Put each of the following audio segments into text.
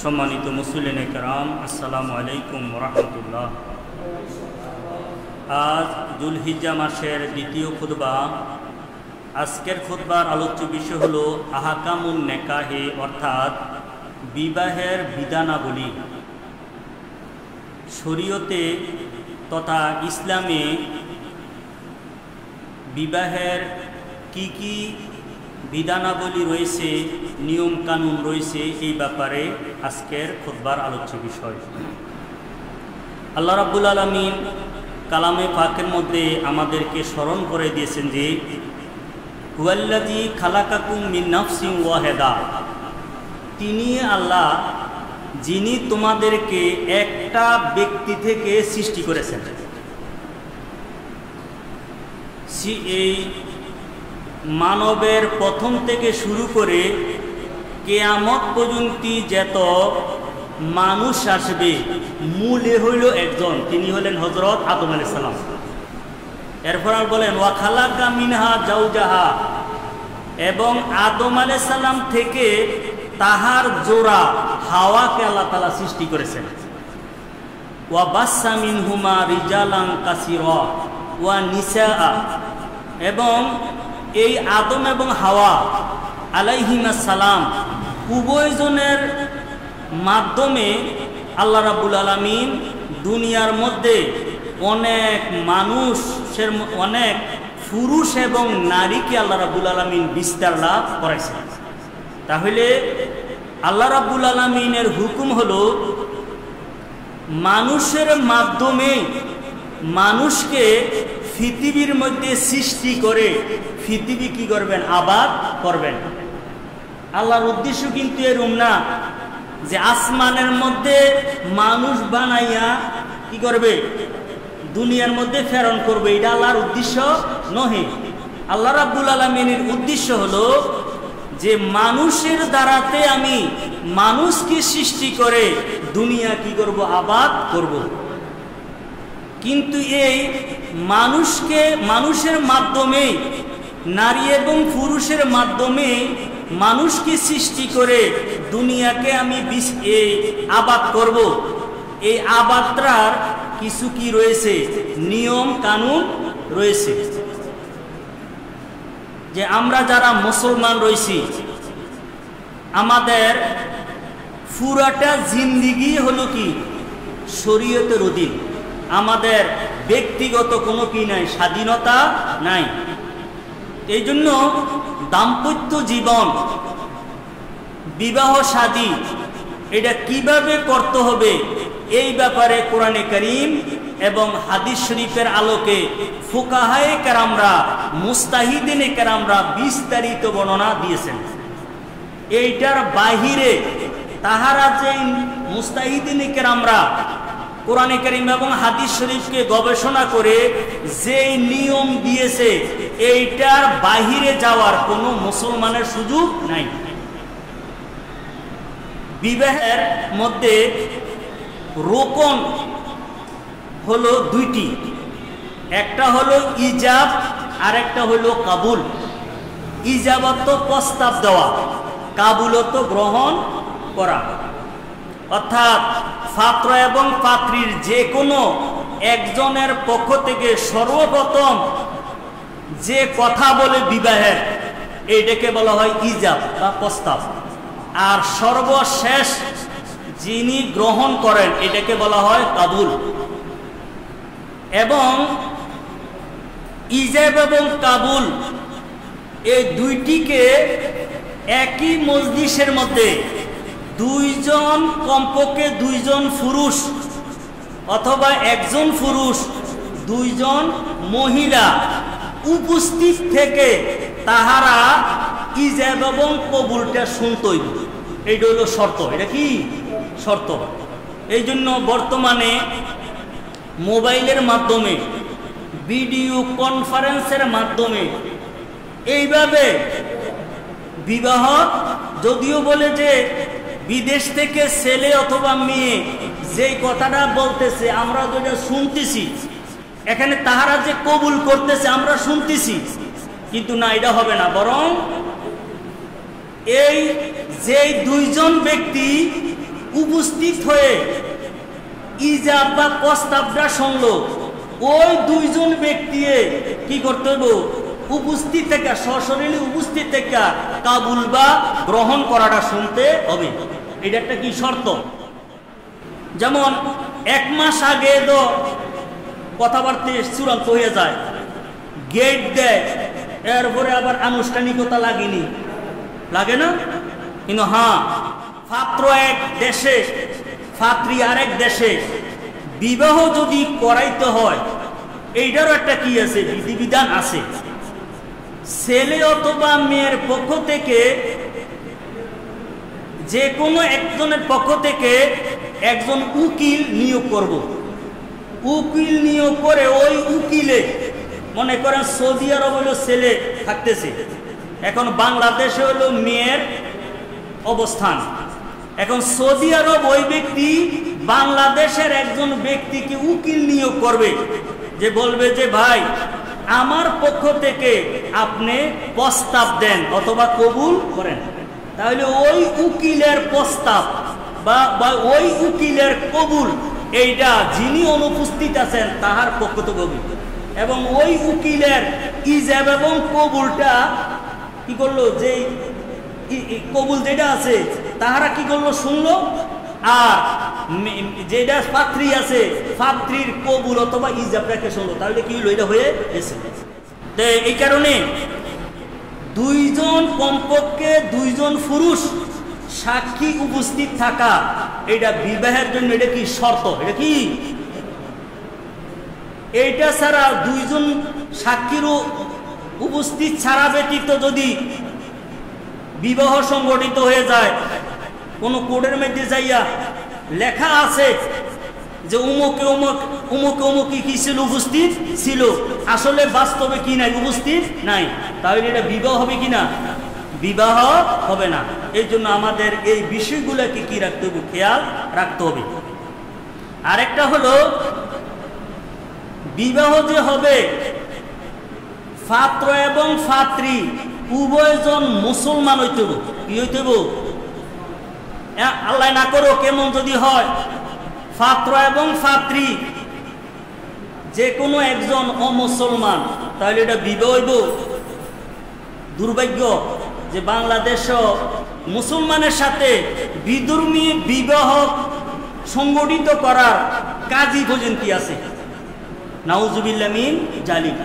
সম্মানিত মুসলিম کرام আসসালামু আলাইকুম ওয়া রাহমাতুল্লাহ। আজ যুলহিজ্জা মাসের দ্বিতীয় খুতবা। আজকের খুতবার আলোচ্য বিষয় হলো আহকামুন নিকাহে, অর্থাৎ বিবাহের বিধানাবলী। শরীয়তে তথা ইসলামে বিবাহের কি কি বিধানাবলী রয়েছে, নিয়ম কানুন রয়েছে, এই ব্যাপারে আজকের খুতবার আলোচ্য বিষয়। আল্লাহ রাব্বুল আলামিন কালামে পাকের মধ্যে আমাদেরকে স্মরণ করে দিয়েছেন যে হুয়াল্লাযী খালাকাকুম মিন নাফসিন ওয়াহিদা, তিনি আল্লাহ যিনি তোমাদেরকে একটা ব্যক্তি থেকে সৃষ্টি করেছেন। এই মানবের প্রথম থেকে শুরু করে কিয়ামত পর্যন্ত যত মানুষ আসবে মূলে হইল একজন, তিনি হলেন হযরত আদম আলাইহিস সালাম। এরপর বলেন ওয়া খালাকা মিনহা জাওজাহা, এবং আদম আলাইহিস সালাম থেকে তাহার জোড়া হাওয়াকে আল্লাহ তাআলা সৃষ্টি করেছেন। ওয়া বাসসা মিনহুমা রিজালান কাসীরা ওয়া নিসা, এবং এই আদম এবং হাওয়া আলাইহিমাস সালাম উভয়জনের মাধ্যমে আল্লাহ রাব্বুল আলামিন দুনিয়ার মধ্যে অনেক মানুষের, অনেক পুরুষ এবং নারীকে আল্লাহ রাব্বুল আলামিন বিস্তার লাভ করেছেন। তাহলে আল্লাহ রাব্বুল আলামিনের হুকুম হলো মানুষের মাধ্যমে মানুষকে পৃথিবীর মধ্যে সৃষ্টি করে পৃথিবী কি করবেন? আবাদ করবেন। আল্লাহর উদ্দেশ্য কিন্তু এরকম না যে আসমানের মধ্যে মানুষ বানাইয়া কি করবে? দুনিয়ার মধ্যে প্রেরণ করবে। এটা আল্লাহর উদ্দেশ্য নহে। আল্লাহ রাব্বুল আলামিনের উদ্দেশ্য হলো যে মানুষের দ্বারাতে আমি মানুষকে সৃষ্টি করে দুনিয়া কি করব? আবাদ করব। কিন্তু এই মানুষের মাধ্যমে, নারী এবং পুরুষের মাধ্যমে মানুষকে সৃষ্টি করে দুনিয়াকে আমি আবাদ করব। এই আবাদটার কিছু কি রয়েছে? নিয়ম কানুন রয়েছে। যে আমরা যারা মুসলমান রয়েছি, আমাদের পুরাটা জিন্দিগি হলো কি? শরীয়তের অধীন। আমাদের ব্যক্তিগত কোনো কি নাই, স্বাধীনতা নাই। এই জন্য দাম্পত্য জীবন, বিবাহ শাদী, এটা কিভাবে করতে হবে এই ব্যাপারে কোরআনে কারীম এবং হাদিস শরীফের আলোকে ফুকাহায়ে কেরামরা, মুস্তাহিদিনে কেরামরা বিস্তারিত বর্ণনা দিয়েছেন। এইটার বাহিরে তাহারা যে মুস্তাহিদিনে কেরামরা কোরআনে কারীম এবং হাদিস শরীফকে গবেষণা করে যে নিয়ম দিয়েছে, এইটার বাহিরে যাওয়ার কোনো মুসলমানের সুযোগ নাই। বিবাহের মধ্যে রোকন হলো দুইটি, একটা হলো ইজাব আর একটা হলো কাবুল। ইজাবত প্রস্তাব দেওয়া, কাবুলত গ্রহণ করা। অর্থাৎ পাত্র এবং পাত্রীর যে কোনো একজনের পক্ষ থেকে সর্বপ্রথম যে কথা বলে বিবাহের, এইটাকে বলা হয় ইজাব বা প্রস্তাব। আর সর্বশেষ যিনি গ্রহণ করেন, এটাকে বলা হয় কাবুল। এবং ইজাব এবং কাবুল এই দুইটিকে একই মজলিসের মধ্যে দুইজন, কমপক্ষে দুইজন পুরুষ অথবা একজন পুরুষ, দুইজন মহিলা উপস্থিত থেকে তাহারা ইজাব এবং কবুলটা শুনতই। এইটা হলো শর্ত। এটা কি শর্ত? এই জন্য বর্তমানে মোবাইলের মাধ্যমে, ভিডিও কনফারেন্সের মাধ্যমে এইভাবে বিবাহ, যদিও বলে যে বিদেশ থেকে ছেলে অথবা মেয়ে যেই কথাটা বলতেছে আমরা যেটা শুনতেছি, এখানে তাহারা যে কবুল করতেছে আমরা শুনতেছি, কিন্তু না, এটা হবে না। বরং এই যে দুইজন ব্যক্তি উপস্থিত হয়ে ইজাব বা প্রস্তাবটা শুনলো, ওই দুইজন ব্যক্তি কি করতে হবে? উপস্থিত থেকে, সশরীরে উপস্থিত থেকে কাবুল বা গ্রহণ করাটা শুনতে হবে। এটা একটা কি শর্ত? যেমন 1 মাস আগে তো কথাবার্তা চূড়ান্ত হয়ে যায়, গেট দেয়, এরপরে আবার আনুষ্ঠানিকতা লাগেনি, লাগে না? কিন্তু হ্যাঁ, পাত্র এক দেশে, পাত্রী আরেক দেশে বিবাহ যদি করাইতে হয়, এইটারও একটা কি আছে, বিধিবিধান আছে। ছেলে অথবা মেয়ের পক্ষ থেকে যে কোনো একজনের পক্ষ থেকে একজন উকিল নিয়োগ করব। উকিল নিয়োগ করে ওই উকিলে, মনে করেন সৌদি আরব হলো ছেলে থাকতেছে, এখন বাংলাদেশে হলো মেয়ের অবস্থান, এখন সৌদি আরব ওই ব্যক্তি বাংলাদেশের একজন ব্যক্তিকে উকিল নিয়োগ করবে, যে বলবে যে ভাই আমার পক্ষ থেকে আপনি প্রস্তাব দেন অথবা কবুল করেন। তাহলে ওই উকিলের প্রস্তাব বা ওই উকিলের কবুল, এইটা যিনি অনুপস্থিত আছেন তাহার পক্ষ থেকে হবে। এবং ওই উকিলের ইজাব এবং কবুলটা কি করলো, যে কবুল যেটা আছে তাহারা কি করলো, শুনলো। আর যেটা পাত্রী আছে, পাত্রীর কবুল অথবা ইজাবটাকে শুনলো। তাহলে কি হলো, এটা হয়ে গেছে। তো এই কারণে দুইজন, কমপক্ষে দুইজন পুরুষ সাক্ষী উপস্থিত থাকা, এটা বিবাহের জন্য এটা কি শর্ত? এটা কি? এইটা ছাড়া দুইজন সাক্ষীর উপস্থিত ছাড়া ব্যতীত যদি বিবাহ সংগঠিত হয়ে যায়, কোনো কোর্টের মধ্যে যাইয়া লেখা আছে যে উমুকে উমুক উমুকে উমুকি কি ছিল, উপস্থিত ছিল, আসলে বাস্তবে কি নাই, উপস্থিত নাই, তাহলে এটা বিবাহ হবে কি না? বিবাহ হবে না। এই জন্য আমাদের এই বিষয়গুলোকে কি রাখতে হবে, খেয়াল রাখতে হবে। আরেকটা হলো, বিবাহ যে হবে, পাত্র এবং পাত্রী উভয়জন মুসলমান হইতে হবে। কি হইতে হবে? আল্লাহ না করো কেমন যদি হয়, পাত্র এবং পাত্রী যে কোনো একজন অমুসলমান, তাহলে এটা বিবাহ হইব? দুর্ভাগ্য যে বাংলাদেশও মুসলমানের সাথে বিধর্মী বিবাহ সংগঠিত করার কাজী পর্যন্ত আছে। নাউজুবিল্লাহ মিন জালিক।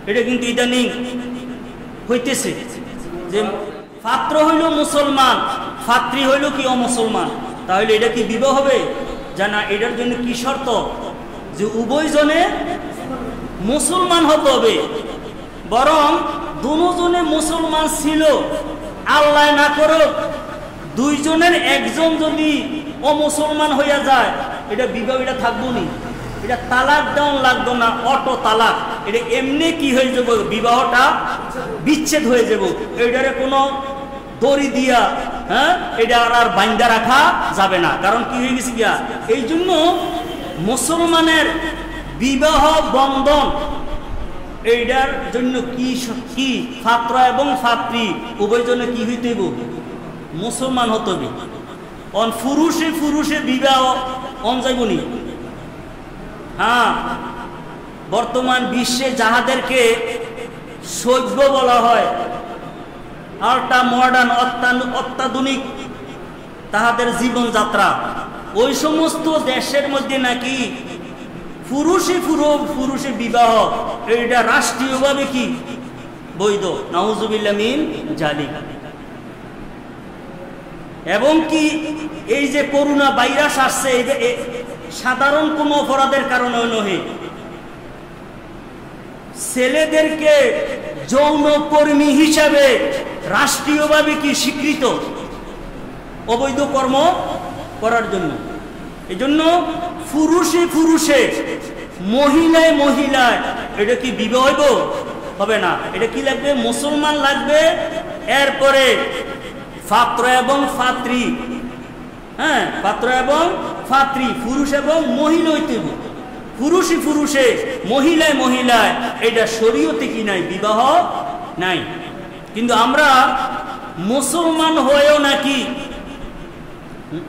এটা কিন্তু ইদানিং হইতেছে যে পাত্র হইল মুসলমান, পাত্রী হইল কি অমুসলমান, তাহলে এটা কি বিবাহ হবে? জানা এটার জন্য কি শর্ত? যে উভয়জনে মুসলমান হতে হবে। বরং দুজনে মুসলমান ছিল, আল্লাহ না করো দুইজনের একজন যদি অমুসলমান হইয়া যায়, এটা বিবাহ, এটা থাকবো নি, এটা তালাক দেওয়া লাগতো না, অটো তালাক। এটা এমনি কি হয়ে যাব, বিবাহটা বিচ্ছেদ হয়ে যাব। এটারে কোনো দড়ি দিয়া এটা আর বাইন্দা রাখা যাবে না, কারণ কি হয়ে গেছে গিয়া। এই জন্য মুসলমানের বিবাহ বন্ধন, এইটার জন্য কি কি পাত্র এবং পাত্রী উভয়জনে কি হইতে হইব, মুসলমান হতে হবে। পুরুষে পুরুষে বিবাহ অন যাইবনি। হ্যাঁ, বর্তমান বিশ্বে যাহাদেরকে সভ্য বলা হয়, আল্ট্রা মডার্ন, অত্যাধুনিক তাহাদের জীবনযাত্রা, ওই সমস্ত দেশের মধ্যে নাকি পুরুষে পুরুষে বিবাহ এটা রাষ্ট্রীয়ভাবে কি বৈধ। নাউজুবিল্লাহ মিন জালিক। এবং কি এই যে করোনা ভাইরাস আসছে, সাধারণ কোনো অপরাধের কারণে নহে, ছেলেদেরকে যৌন কর্মী হিসাবে রাষ্ট্রীয়ভাবে কি স্বীকৃত অবৈধ কর্ম করার জন্য। এই জন্য পুরুষে পুরুষে, মহিলায় মহিলায়, এটা কি বিবাহ হবে না। এটা কি লাগবে, মুসলমান লাগবে। এরপরে পাত্র এবং পাত্রী, হ্যাঁ, পাত্র এবং পাত্রী, পুরুষ এবং মহিলা হইতে হবে। পুরুষে পুরুষে, মহিলায় মহিলায়, এটা শরীয়তে কি নাই, বিবাহ নাই। কিন্তু আমরা মুসলমান হয়েও নাকি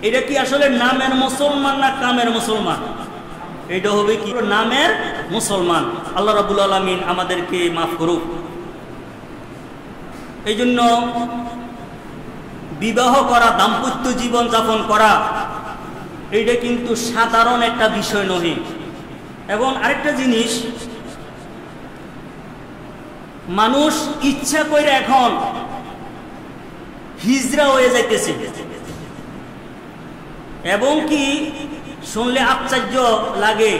এটা কি আসলে নামের মুসলমান না কামের মুসলমান? এটা হবে কি নামের মুসলমান। আল্লাহ রাব্বুল আলামিন আমাদেরকে মাফ করুক। এই জন্য বিবাহ করা, দাম্পত্য জীবন যাপন করা এইটা কিন্তু সাধারণ একটা বিষয় নহে। এবং আরেকটা জিনিস, মানুষ ইচ্ছা করে এখন হিজরা হয়ে যাইতেছে, এবং কি শুনলে আশ্চর্য লাগে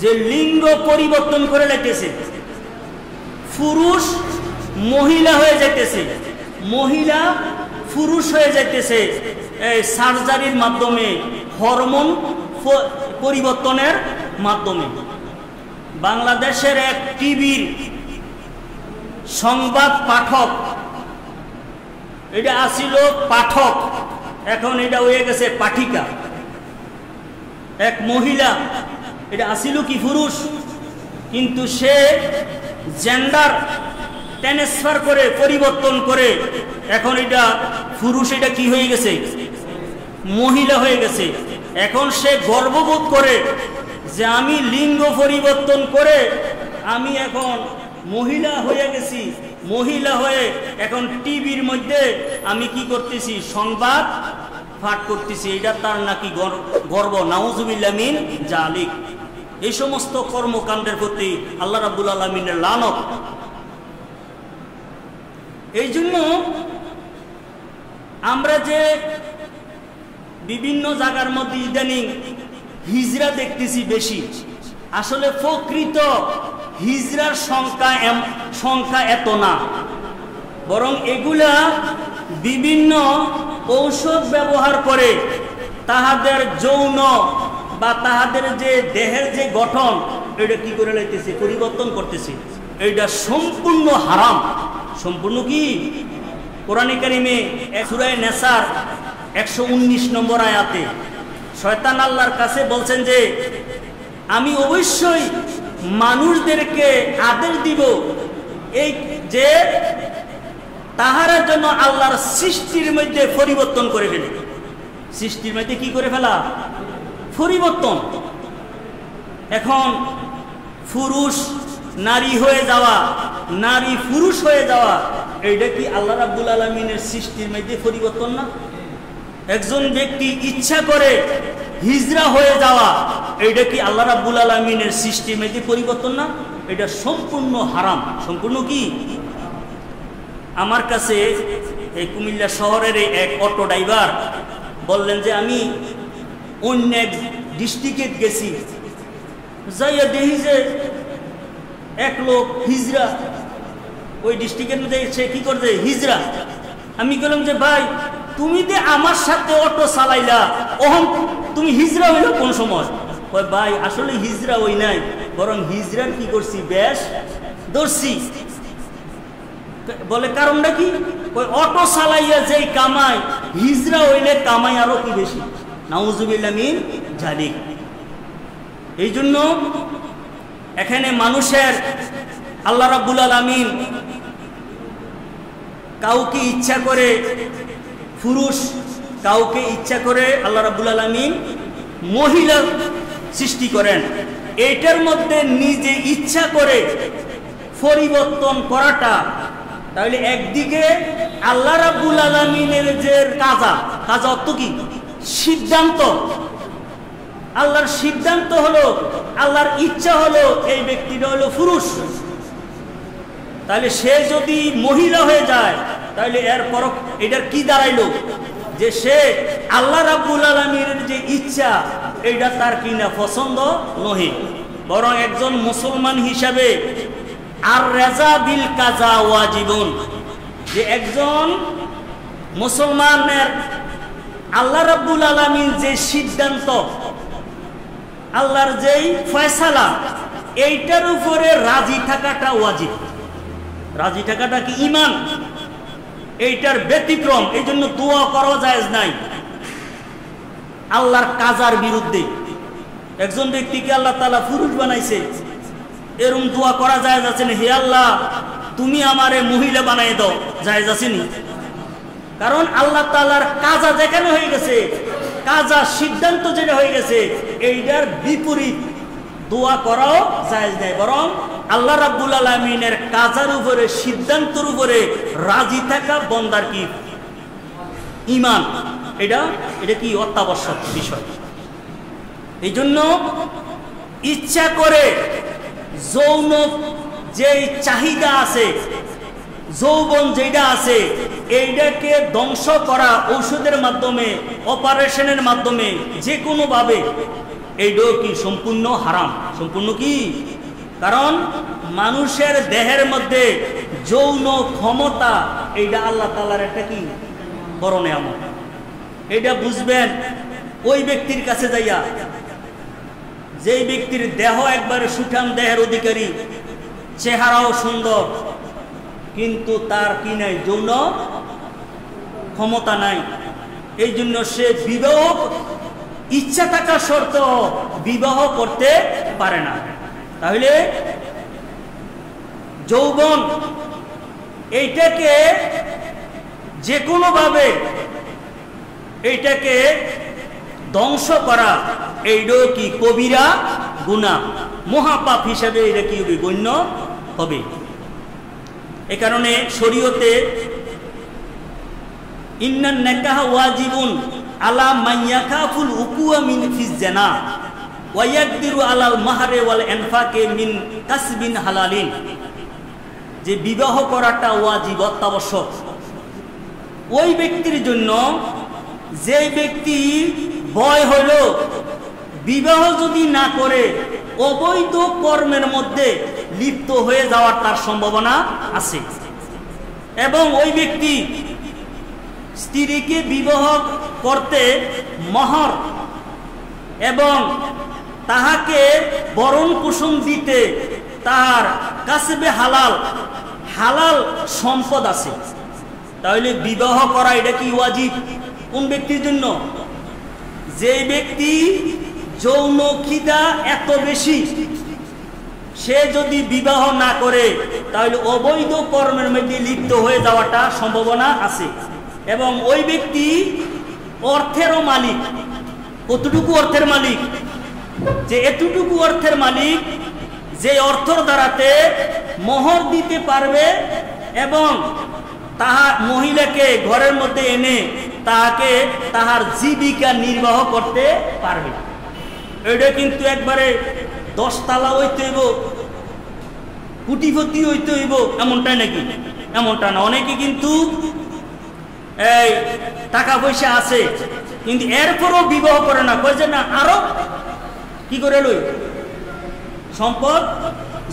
যে লিঙ্গ পরিবর্তন করে লাইতেছে, পুরুষ মহিলা হয়ে যাইতেছে, মহিলা পুরুষ হয়ে যাইতেছে এই সার্জারির মাধ্যমে, হরমোন পরিবর্তনের মাধ্যমে। বাংলাদেশের এক টিভির সংবাদ পাঠক, এটা আসিল পাঠক, এখন এটা হয়ে গেছে পাঠিকা। এক মহিলা, এটা আসিল কি পুরুষ, কিন্তু সে জেন্ডার ট্রান্সফার করে, পরিবর্তন করে এখন এটা পুরুষ, এটা কি হয়ে গেছে, মহিলা হয়ে গেছে। এখন সে গর্ববোধ করে যে আমি লিঙ্গ পরিবর্তন করে আমি এখন মহিলা হয়ে গেছি, মহিলা হয়ে এখন টিভির মধ্যে আমি কি করতেছি, সংবাদ পাঠ করতেছি। এটা তার নাকি গর্ব। নাউজুবিল্লাহ মিন জালিক। এই সমস্ত কর্মকাণ্ডের প্রতি আল্লাহ রাব্বুল আলামিনের লানত। এই জন্য আমরা যে বিভিন্ন জায়গার মধ্যে ইদানিং হিজরা দেখতেছি বেশি, আসলে প্রকৃত হিজরার সংখ্যা এত না, বরং এগুলা বিভিন্ন ঔষধ ব্যবহার করে তাহাদের যৌন বা তাহাদের যে দেহের যে গঠন, এটা কি করে লাইতেছে, পরিবর্তন করতেছে। এটা সম্পূর্ণ হারাম। সম্পূর্ণ কি? কোরআনে কারিমে সূরা নেসার 119 নম্বর আয়াতে শয়তান আল্লাহর কাছে বলছেন যে আমি অবশ্যই মানুষদেরকে আদেশ দিব এই যে তাহারা জন্য আল্লাহর সৃষ্টির মধ্যে পরিবর্তন করে ফেলে। সৃষ্টির মধ্যে কি করে ফেলা? পরিবর্তন। এখন পুরুষ নারী হয়ে যাওয়া, নারী পুরুষ হয়ে যাওয়া, এইটা কি আল্লাহ রাব্বুল আলামিনের সৃষ্টির মধ্যে পরিবর্তন না? একজন ব্যক্তি ইচ্ছা করে হিজরা হয়ে যাওয়া, এইটা কি আল্লাহ রাব্বুল আলামিনের সৃষ্টির মধ্যে পরিবর্তন না? এটা সম্পূর্ণ হারাম। সম্পূর্ণ কি? আমার কাছে এই কুমিল্লা শহরের এক অটো ড্রাইভার বললেন যে আমি অন্য এক ডিস্ট্রিক্টে গেছি, যাইয়া দেখি যে এক লোক হিজরা, ওই ডিস্ট্রিক্টের মধ্যে সে কি করছে, হিজরা। আমি বললাম যে ভাই তুমি যে আমার সাথে অটো চালাইলা, ওহম তুমি হিজরা হইল কোন সময়? ওই ভাই আসলে হিজরা হই নাই, বরং হিজরার কি করছি, বেশ ধরছি। বলে কারণটা কি? ওই অটো চালাইয়া যেই কামাই, হিজরা হইলে কামাই আরো কি বেশি। নাউজুবিল্লাহ মিন জালিক। এই জন্য এখানে মানুষের আল্লাহ রাব্বুল আলামিন কাউকে ইচ্ছা করে পুরুষ, কাউকে ইচ্ছা করে আল্লাহ রাব্বুল আলামিন মহিলা সৃষ্টি করেন। এইটার মধ্যে নিজে ইচ্ছা করে পরিবর্তন করাটা, তাহলে একদিকে আল্লাহ রাব্বুল আলামিনের যে কাজা অর্থ কি, সিদ্ধান্ত, আল্লাহর সিদ্ধান্ত হলো, আল্লাহর ইচ্ছা হলো এই ব্যক্তিটা হলো পুরুষ, তাহলে সে যদি মহিলা হয়ে যায় তাহলে এরপর এটার কি দাঁড়াইলো, যে সে আল্লাহ রাব্বুল আলামিনের যে ইচ্ছা এটা তার কিনা পছন্দ নহে। বরং একজন মুসলমান হিসাবে আর রাজা বিল কাজা ওয়াজিবুন, যে একজন মুসলমানের আল্লাহ রাব্বুল আলামিন যে সিদ্ধান্ত, আল্লাহর যেই ফয়সালা, এইটার উপরে রাজি থাকাটা ওয়াজিব। রাজি থাকাটা কি ঈমান, এইটার ব্যতিক্রম। এই জন্য দোয়া করা জায়েজ নাই আল্লাহর কাজার বিরুদ্ধে। একজন ব্যক্তিকে আল্লাহ তাআলা পুরুষ বানাইছে, এরকম দোয়া করা জায়েজ আছে না? হে আল্লাহ তুমি আমারে মহিলা বানাই দাও, জায়েজ আছে নি? কারণ আল্লাহ তাআলার কাজা যেখানে হয়ে গেছে, কাজা সিদ্ধান্ত যেটা হয়ে গেছে, এইটার বিপরীত দোয়া করাও জায়েজ নাই, বরং আল্লাহ রাব্বুল আলামিনের কাজার উপরে, সিদ্ধান্তের উপরে রাজি থাকা বান্দার কি ঈমান, এটা কি অত্যাবশ্যক বিষয়। এই জন্য ইচ্ছা করে যৌন যে চাহিদা আছে, যৌবন যেটা আছে, এইটাকে ধ্বংস করা ঔষধের মাধ্যমে, অপারেশনের মাধ্যমে, যে কোনোভাবে, এইটাও কি সম্পূর্ণ হারাম, সম্পূর্ণ কি। কারণ মানুষের দেহের মধ্যে যৌন ক্ষমতা, এইটা আল্লাহ তাআলার একটা কি বড় নেয়ামত। এইটা বুঝবেন ওই ব্যক্তির কাছে যাইয়া, যেই ব্যক্তির দেহ একবারে সুঠাম দেহের অধিকারী, চেহারাও সুন্দর, কিন্তু তার কি নাই, যৌন ক্ষমতা নাই। এই জন্য সে বিবাহ, ইচ্ছা থাকা সত্ত্বেও বিবাহ করতে পারে না। তাহলে যৌবন এইটাকে যে কোনোভাবে এইটাকে ধ্বংস করা, এইটাও কি কবিরা গুনাহ, মহাপাপ হিসাবে এটা কি গণ্য হবে। এই কারণে শরীয়তে ইন্নান নিকাহ ওয়াজিবুন আলা মান ইয়াখাফুল উকুয়া মিন ফিজ জিনা ওয়া ইয়াকদিরু আলাল মাহরে ওয়াল ইনফাকে মিন কাসবিন হালালিন, যে বিবাহ করাটা ওয়াজিব, অত্যাবশ্যক ওই ব্যক্তির জন্য যে ব্যক্তি ভয় হইল বিবাহ যদি না করে অবৈধ কর্মের মধ্যে লিপ্ত হয়ে যাওয়ার তার সম্ভাবনা আছে, এবং ওই ব্যক্তি স্ত্রীকে বিবাহ করতে মহর এবং তাহাকে বরণ পোষণ দিতে তার কাসবে হালাল, হালাল সম্পদ আছে, তাহলে বিবাহ করা এটা কি ওয়াজিব কোন ব্যক্তির জন্য? যে ব্যক্তি যৌন খিদা এত বেশি, সে যদি বিবাহ না করে তাহলে অবৈধ কর্মের মধ্যে লিপ্ত হয়ে যাওয়াটা সম্ভাবনা আছে। এবং ওই ব্যক্তি অর্থেরও মালিক। কতটুকু অর্থের মালিক? যে এতটুকু অর্থের মালিক যে অর্থের দ্বারাতে মোহর দিতে পারবে এবং তাহার মহিলাকে ঘরের মধ্যে এনে তাহাকে তাহার জীবিকা নির্বাহ করতে পারবে। এটা কিন্তু একবারে 10 তালা হইতে হইব, কোটিপতি হইতে হইব এমনটাই নাকি? এমনটা না। অনেকে কিন্তু এই টাকা পয়সা আছে কিন্তু এরপরও বিবাহ করে না, কয় যে না আরো কি করে লই, সম্পদ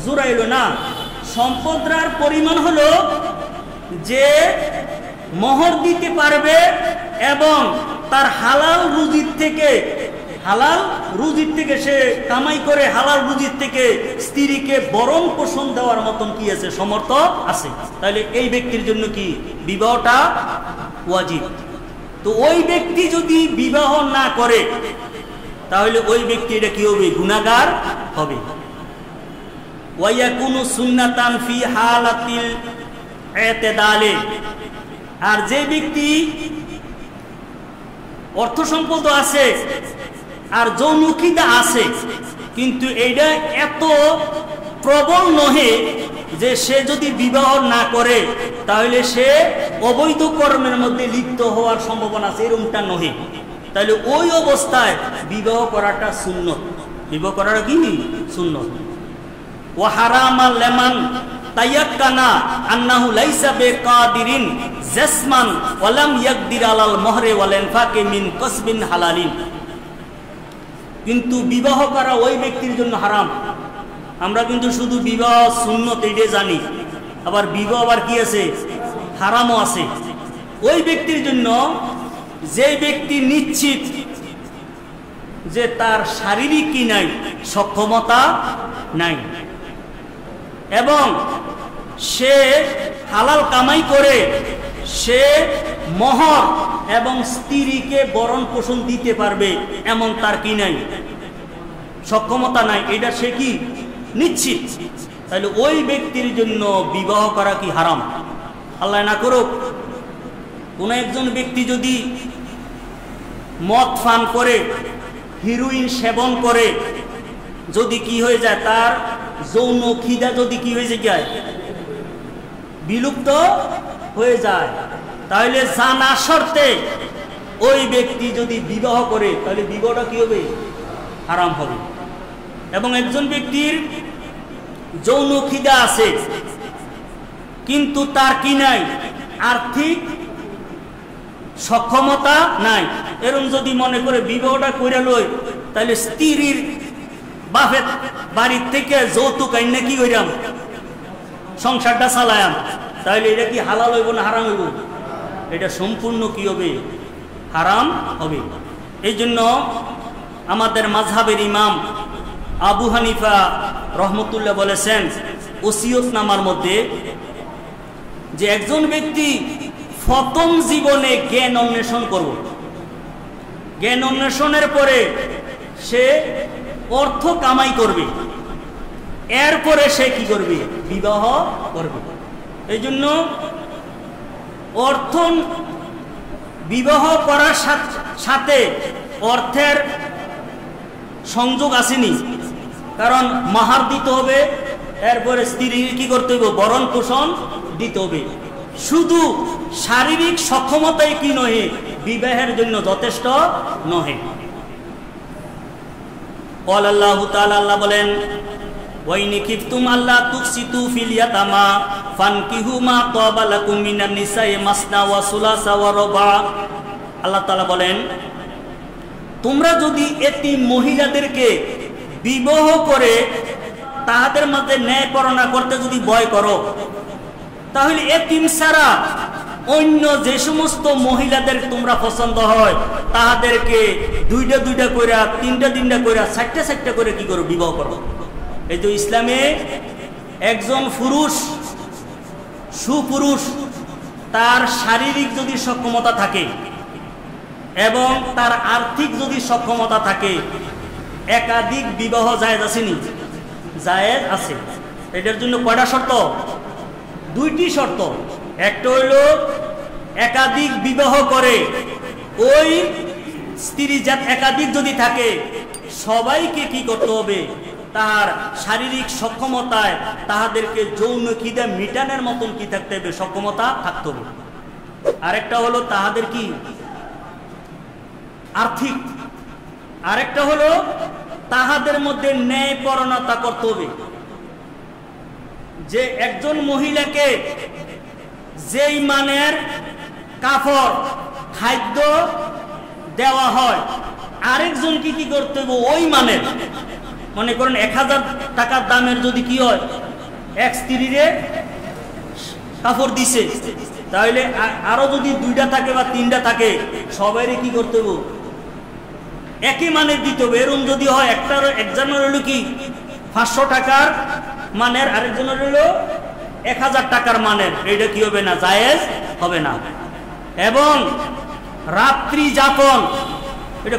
জোড়াইল না। সম্পদের পরিমাণ হলো যে মোহর দিতে পারবে এবং তার হালাল রুজির থেকে সে কামাই করে হালাল রুজির থেকে স্ত্রীকে বরণ পোষণ দেওয়ার মতন কি আছে, সমর্থ আছে। তাহলে এই ব্যক্তির জন্য কি বিবাহটা ওয়াজিব। তো ওই ব্যক্তি যদি বিবাহ না করে তাহলে ওই ব্যক্তি এটা কি হবে, গুনাহগার হবে। ওয়ায়াকুনু সুন্নাতান ফি হালাতিল ইতিদালে, আর যে ব্যক্তি অর্থ সম্পদ আছে আর যৌনখিদা আছে কিন্তু এইটা এত প্রবল নহে যে সে যদি বিবাহ না করে তাহলে সে অবৈধ কর্মের মধ্যে লিপ্ত হওয়ার সম্ভাবনা আছে, এরকমটা নহে, তাহলে ওই অবস্থায় বিবাহ করাটা সুন্নত। বিবাহ করাটা কি সুন্নত। ওয়া হারামা লিমান তায়াক্কানা আন্নাহু লাইসা বিকাদিরিন জাসমান ওয়া লাম ইয়াকদির আলাল মাহরি ওয়াল ইনফাকি মিন কাসবিন হালালিন। কিন্তু বিবাহ করা ওই ব্যক্তির জন্য হারাম। আমরা কিন্তু শুধু বিবাহ সুন্নত এটাই জানি, আবার বিবাহ আবার কি আছে, হারামও আছে। ওই ব্যক্তির জন্য যে ব্যক্তি নিশ্চিত যে তার শারীরিক কি নাই, সক্ষমতা নাই, এবং সে হালাল কামাই করে সে মোহর এবং স্ত্রীকে বরণ পোষণ দিতে পারবে এমন তার কি নাই, সক্ষমতা নাই, এটা সে কি নিশ্চিত, তাহলে ওই ব্যক্তির জন্য বিবাহ করা কি হারাম। আল্লাহ না করুক কোনো একজন ব্যক্তি যদি মদ পান করে, হিরোইন সেবন করে, যদি কি হয়ে যায়, তার যৌন খিদা যদি কি হয়ে যায়, বিলুপ্ত হয়ে যায়, তাহলে জানা শর্তে ওই ব্যক্তি যদি বিবাহ করে, তাহলে বিবাহটা কি হবে? হারাম হবে। এবং একজন ব্যক্তির যৌন খিদা আছে, কিন্তু তার কি নাই? আর্থিক সক্ষমতা নাই। এরকম যদি মনে করে বিবাহটা করে লই, তাহলে স্ত্রীর বাপের বাড়ির থেকে যৌতুক আইনে কি কইরাম, সংসারটা চালায়াম, তাহলে এটা কি হালাল হইব না হারাম হইব? এটা সম্পূর্ণ কি হবে? হারাম হবে। এই জন্য আমাদের মাযহাবের ইমাম আবু হানিফা রহমতুল্লাহ বলেছেন ওসিয়তনামার মধ্যে, যে একজন ব্যক্তি প্রথম জীবনে জ্ঞান অন্বেষণ করব, জ্ঞান অন্বেষণের পরে সে অর্থ কামাই করবে, এরপরে সে কি করবে? বিবাহ করবে। এই জন্য অর্থ বিবাহ করার সাথে অর্থের সংযোগ আসেনি, কারণ মাহার দিতে হবে, এরপরে স্ত্রীর কি করতে হবে? ভরণ পোষণ দিতে হবে। শুধু শারীরিক সক্ষমতাই কি নহে, বিবাহের জন্য যথেষ্ট নহে। আল্লাহ তাআলা আল্লাহ বলেন, ওয়াইনি কিফতুম আল্লাহ তুকসিতু ফিল ইয়াতামা ফানকিহু মা তাবা লাকুম মিনান নিসাই মাসনা ওয়া সুলাসা ওয়া রুবা। আল্লাহ তাআলা বলেন, তোমরা যদি এতিম মহিলাদেরকে বিবাহ করে তাহাদের মধ্যে ন্যায় পরণা করতে যদি ভয় করো, তাহলে এতিম ছাড়া অন্য যে সমস্ত মহিলাদের তোমরা পছন্দ হয় তাহাদেরকে দুইটা দুইটা কইরা, তিনটা তিনটা কইরা, চারটা চারটা করে কি করো? বিবাহ করো। এই তো ইসলামে একজন পুরুষ, সুপুরুষ, তার শারীরিক যদি সক্ষমতা থাকে এবং তার আর্থিক যদি সক্ষমতা থাকে, একাধিক বিবাহ জায়েজ আসেনি? জায়েজ আছে। এটার জন্য কয়টা শর্ত? দুইটি শর্ত। একটা হইল একাধিক বিবাহ করে, ওই স্ত্রী যা একাধিক যদি থাকে, সবাইকে কি করতে হবে? তার শারীরিক সক্ষমতায় তাহাদেরকে যৌন খিদা মিটানের মতন কি থাকতে হবে? সক্ষমতা থাকতে হবে। আরেকটা হলো তাহাদের কি আর্থিক, আরেকটা হলো তাহাদের মধ্যে ন্যায় পরণতা করতে হবে। যে একজন মহিলাকে যেই মানের কাপড় খাদ্য দেওয়া হয়, আরেকজনকে কি করতে হবে? ওই মানের। মনে করেন 1000 টাকার দামের যদি কি হয়, এক স্ত্রীরে কাপড় দিছে, তাহলে আরো যদি দুইটা থাকে বা তিনটা থাকে, সবাইরে কি করতে হবে? একই মানের দিতে হবে। এরকম যদি হয়, একজনের হলো কি 500 টাকার মানের, আরেকজনের হলো 1000 টাকার মানের, এটা কি হবে না? জায়েজ হবে না। এবং রাত্রি যাপন, এটা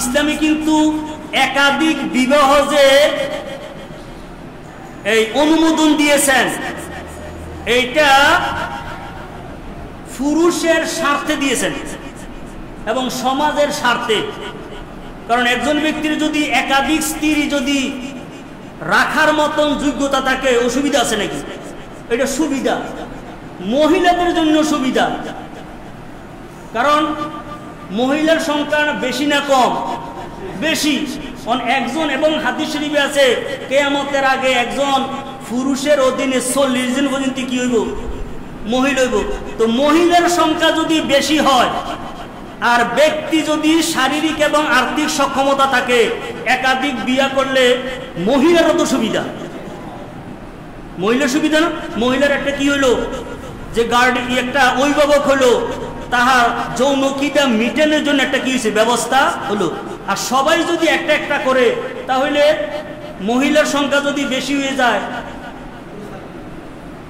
ইসলামে কিন্তু একাধিক বিবাহ যে এই অনুমোদন দিয়েছেন, এইটা পুরুষের স্বার্থে দিয়েছেন এবং সমাজের স্বার্থে। কারণ একজন ব্যক্তির যদি একাধিক স্ত্রী যদি রাখার মতন যোগ্যতা থাকে, অসুবিধা আছে নাকি? এটা সুবিধা, মহিলাদের জন্য সুবিধা। কারণ মহিলার সংখ্যা বেশি না কম? বেশি। একজন, এবং হাদিস শরীফে আছে কিয়ামতের আগে একজন পুরুষের অধীনে 40 জন পর্যন্ত কি হইব? মহিলা হইব। তো মহিলার সংখ্যা যদি বেশি হয় আর ব্যক্তি যদি শারীরিক এবং আর্থিক সক্ষমতা থাকে, একাধিক বিয়া করলে মহিলারও তো সুবিধা। মহিলার সুবিধা না? মহিলার একটা কি হইলো, যে গার্ড একটা অভিভাবক হলো, তাহার যৌন খিদা মিটানোর জন্য একটা কি হয়েছে? ব্যবস্থা হলো। আর সবাই যদি একটা একটা করে, তাহলে মহিলার সংখ্যা যদি বেশি হয়ে যায়,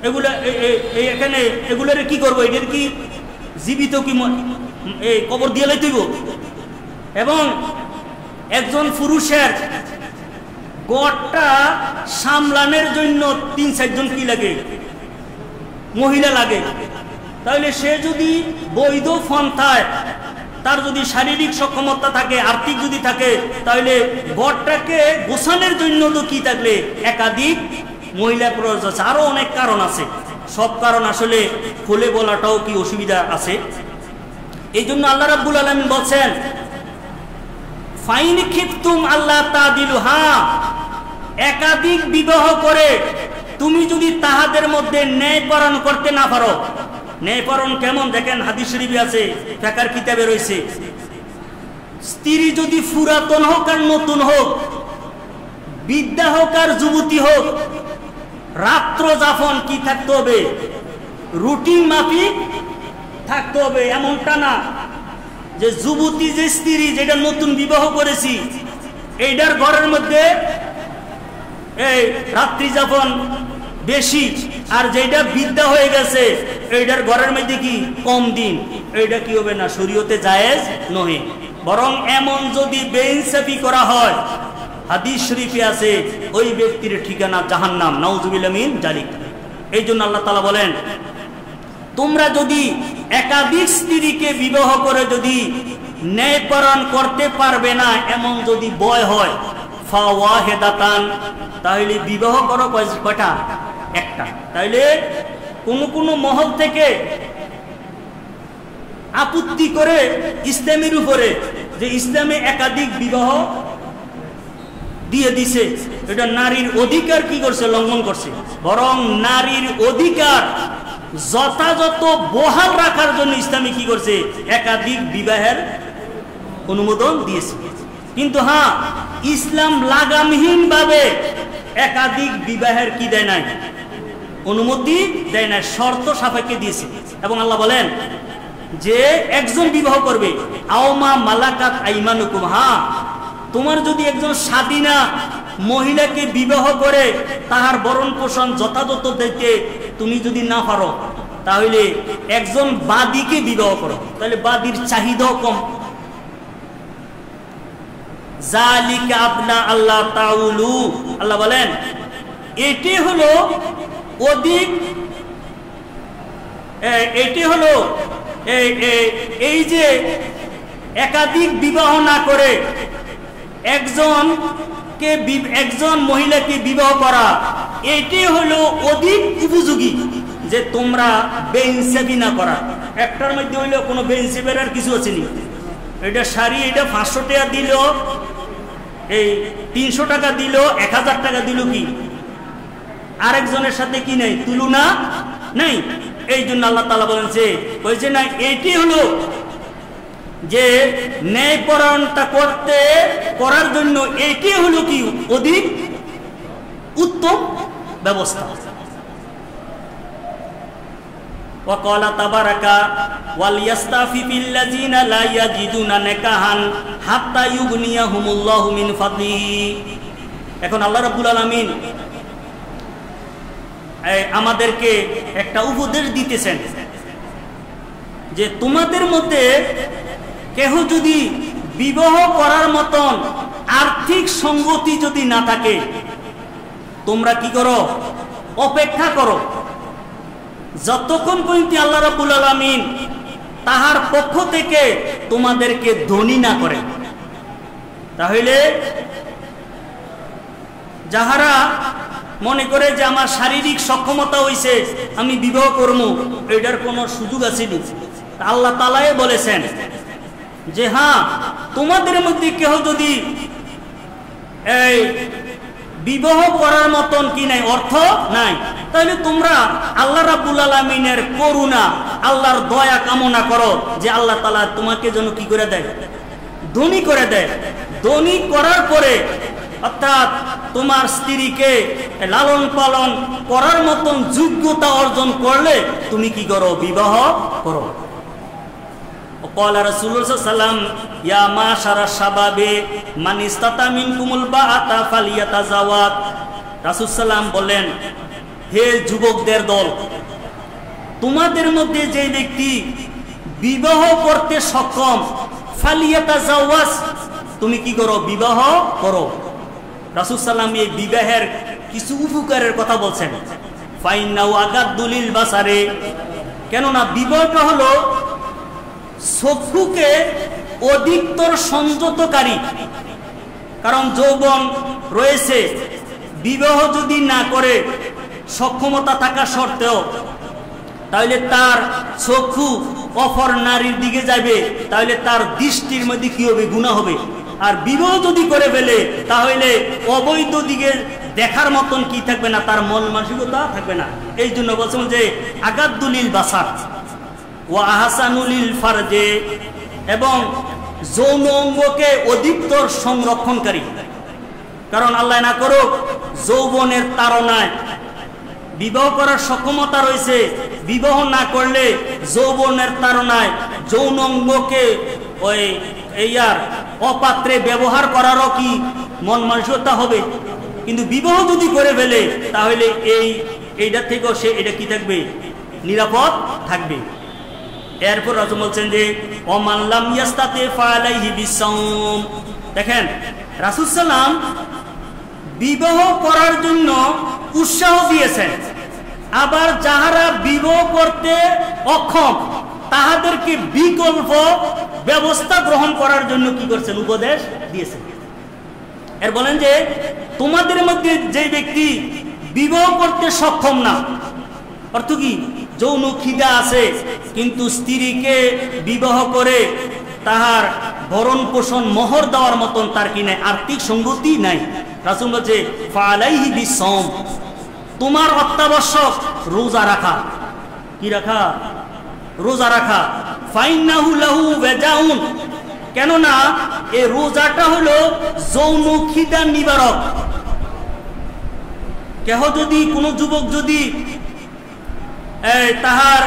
এগুলা এখানে এগুলার কি করবো? এদের কি জীবিত কি এই কবর দিয়ে লাইতেইব? এবং একজন পুরুষের গড়টা সামলানোর জন্য 3-4 জন কি লাগে? মহিলা লাগে। তাহলে সে যদি বৈধ পন্থায় তার যদি শারীরিক সক্ষমতা থাকে, আর্থিক যদি থাকে, তাহলে ঘরটাকে গোছানোর জন্য তো কি থাকলে একাধিক মহিলা প্রয়োজন আছে। আরো অনেক কারণ আছে, সব কারণ আসলে খুলে বলাটাও কি অসুবিধা আছে। এই জন্য আল্লাহ রাব্বুল আলামিন বলছেন ফাইন খিফতুম আল্লাহ তাদিলু, হ্যাঁ একাধিক বিবাহ করে তুমি যদি তাহাদের মধ্যে ন্যায়পরায়ণ করতে না পারো। ন্যায়পরায়ণ কেমন দেখেন, হাদিস শরীফে আছে, ফিকহের কিতাবে রয়েছে, স্ত্রী যদি পুরাতন হোক আর নতুন হোক, বিদ্যা হোক আর যুবতী হোক, রাত্র যাপন কি থাকতে হবে, রুটিন মাফিক থাকতে হবে। এমনটা না যে যুবতী যে স্ত্রী যেটা নতুন বিবাহ করেছি এইটার ঘরের মধ্যে এই রাত্রি যাপন বেশি, আর যেটা বিদ্যা হয়ে গেছে এইটার ঘরের মধ্যে কি কম দিন, এইটা কি হবে না, শরীয়তে জায়েজ নহে। বরং এমন যদি বেইনসাফি করা হয়, হাদিস শরীফে আছে ওই ব্যক্তির ঠিকানা জাহান্নাম, নাউজুবিল্লাহ মিন জালিক। এই জন্য আল্লাহ তাআলা বলেন তোমরা যদি একাধিক স্ত্রীকে বিবাহ করে যদি ন্যায়পরায়ণ করতে পারবে না, এমন যদি বয় হয়, ফাওয়াহিদাতান, তাহলে বিবাহ করো কয়টা, একটা। তাহলে কোন মহল থেকে আপত্তি করে ইসলামের উপরে যে ইসলামে একাধিক বিবাহ দিয়ে দিছে, এটা নারীর অধিকার কি করছে, লঙ্ঘন করছে। বরং নারীর অধিকার যথাযথ বহাল রাখার জন্য ইসলামে কি করছে, একাধিক বিবাহের অনুমোদন দিয়েছে। কিন্তু হ্যাঁ, ইসলাম লাগামহীন ভাবে একাধিক বিবাহের কি দেয় নাই, অনুমতি দেয় নাই, শর্ত সাপেক্ষে দিয়েছে। এবং আল্লাহ বলেন যে একজন বিবাহ করবে, আওমা মালাকাত আইমানুকুম, হ্যাঁ তোমার যদি একজন স্বাধীনা মহিলাকে বিবাহ করে তাহার ভরণ পোষণ যথাযথ দিতে তুমি যদি না পারো, তাহলে একজন বাদীকে বিবাহ করো, তাহলে বাদীর চাহিদাও কম। জালিকা আদনা আল্লাহ তাউলু, আল্লাহ বলেন এটি হলো অধিক, এটি হলো এই যে একাধিক বিবাহ না করে একজন মহিলাকে বিবাহ করা, এটি হলো অধিক উপযোগী যে তোমরা বেইনসাফি না করা। একটার মধ্যে হইলো কোনো বেইনসাফের আর কিছু আছে নি, এটা শাড়ি এটা 500 টাকা দিল, এই 300 টাকা দিল, 1000 টাকা দিল, কি আরেকজনের সাথে কি নেই, তুলনা নেই। এই জন্য আল্লাহ তাআলা বলেছে বলছে না, এটি হলো যে ন্যায়পরায়ণতা করার জন্য এটি হলো কি অধিক উত্তম ব্যবস্থা। ওয়াকালা তাবারাকা ওয়ালিয়াস্তাফিফিল্লাযিনা লা ইয়াজিদুনা নিকাহান হাত্তা ইউগনিয়াহুমুল্লাহু মিন ফাদলিহি। এখন আল্লাহ রাব্বুল আলামিন আমাদেরকে একটা উপদেশ দিতেছেন যে তোমাদের মধ্যে কেহ যদি বিবাহ করার মতন আর্থিক সঙ্গতি যদি না থাকে, তোমরা কি করো, অপেক্ষা করো যতক্ষণ পর্যন্ত আল্লাহ রাব্বুল আলামিন তাহার পক্ষ থেকে তোমাদেরকে ধনী না করে। তাহলে যাহারা মনে করে যে আমার শারীরিক সক্ষমতা হইছে আমি বিবাহ করবো, এটার কোনো সুযোগ আছে না। আল্লাহ তাআলাই বলেছেন যে হ্যাঁ তোমাদের মধ্যে কেউ যদি এই বিবাহ করার মতন কি নাই, অর্থ নাই, তাহলে তোমরা আল্লাহ রাব্বুল আলামিনের করুণা, আল্লাহর দয়া কামনা করো যে আল্লাহ তাআলা তোমাকে যেন কি করে দেয়, ধনী করে দেয়। ধনী করার পরে অর্থাৎ তোমার স্ত্রীকে লালন পালন করার মতন যোগ্যতা অর্জন করলে তুমি কি করো, বিবাহ করো। قال رسول الله صلى الله عليه وسلم يا معشر الشباب من استطاع منكم الباءة فليتزوج। রাসূল সাল্লাম বলেন, হে যুবকদের দল, তোমাদের মধ্যে যে ব্যক্তি বিবাহ করতে সক্ষম, ফালিয়াতাজাওয়াজ, তুমি কি করো, বিবাহ করো। রাসূল সাল্লাম এই বিবাহের কিছু উপকারের কথা বলছেন। ফাইন্নাহু আগাদ্দুলিল বাসারে, কেননা বিবাহটা হলো চক্ষুকে অধিকতর সংযতকারী। কারণ যৌবন রয়েছে, বিবাহ যদি না করে সক্ষমতা থাকা সত্ত্বেও, তাহলে তার চক্ষু অপর নারীর দিকে যাবে, তাহলে তার দৃষ্টির মধ্যে কি হবে? গুনাহ হবে। আর বিবাহ যদি করে ফেলে তাহলে অবৈধ দিকে দেখার মতন কি থাকবে না, তার মন মানসিকতা থাকবে না। এই জন্য বলছেন যে আগাদ্দুলিল বাসার ওয়া আহসানুলিল ফারজে, এবং যৌন অঙ্গকে অধিকতর সংরক্ষণকারী। কারণ আল্লাহ না করুক যৌবনের তাড়নায় বিবাহ করার সক্ষমতা রয়েছে, বিবাহ না করলে যৌবনের তাড়নায় যৌন অঙ্গকে ওই আর অপাত্রে ব্যবহার করারও কি মন মানসিকতা হবে। কিন্তু বিবাহ যদি করে ফেলে তাহলে এইটা থেকেও সে এটা কি থাকবে? নিরাপদ থাকবে। এরপর রাসূল বলছেন যে ওমান লাম ইয়াস্তাতি ফালাইহি বিসাওম। দেখেন রাসূল সাল্লাম বিবাহ করার জন্য উৎসাহ দিয়েছেন, আবার যাহারা বিবাহ করতে অক্ষম তাহাদেরকে বিকল্প ব্যবস্থা গ্রহণ করার জন্য কি করছেন? উপদেশ দিয়েছেন। এর বলেন যে তোমাদের মধ্যে যে ব্যক্তি বিবাহ করতে সক্ষম না, অর্থ কি? যৌন খিদা আছে কিন্তু স্ত্রীকে বিবাহ করে তাহার ভরণ পোষণ মোহর দেওয়ার মতন তার কি নাই, আর্থিক সঙ্গতি নাই। রাসূল বলছে ফালাইহি বিসাওম, তোমার অত্যাবশ্যক রোজা রাখা। কি রাখা? রোজা রাখা। ফাইন্নাহু লাহু ওয়াজাউন, কেননা এই রোজাটা হলো যৌন খিদা নিবারক। কেহ যদি কোনো যুবক যদি তাহার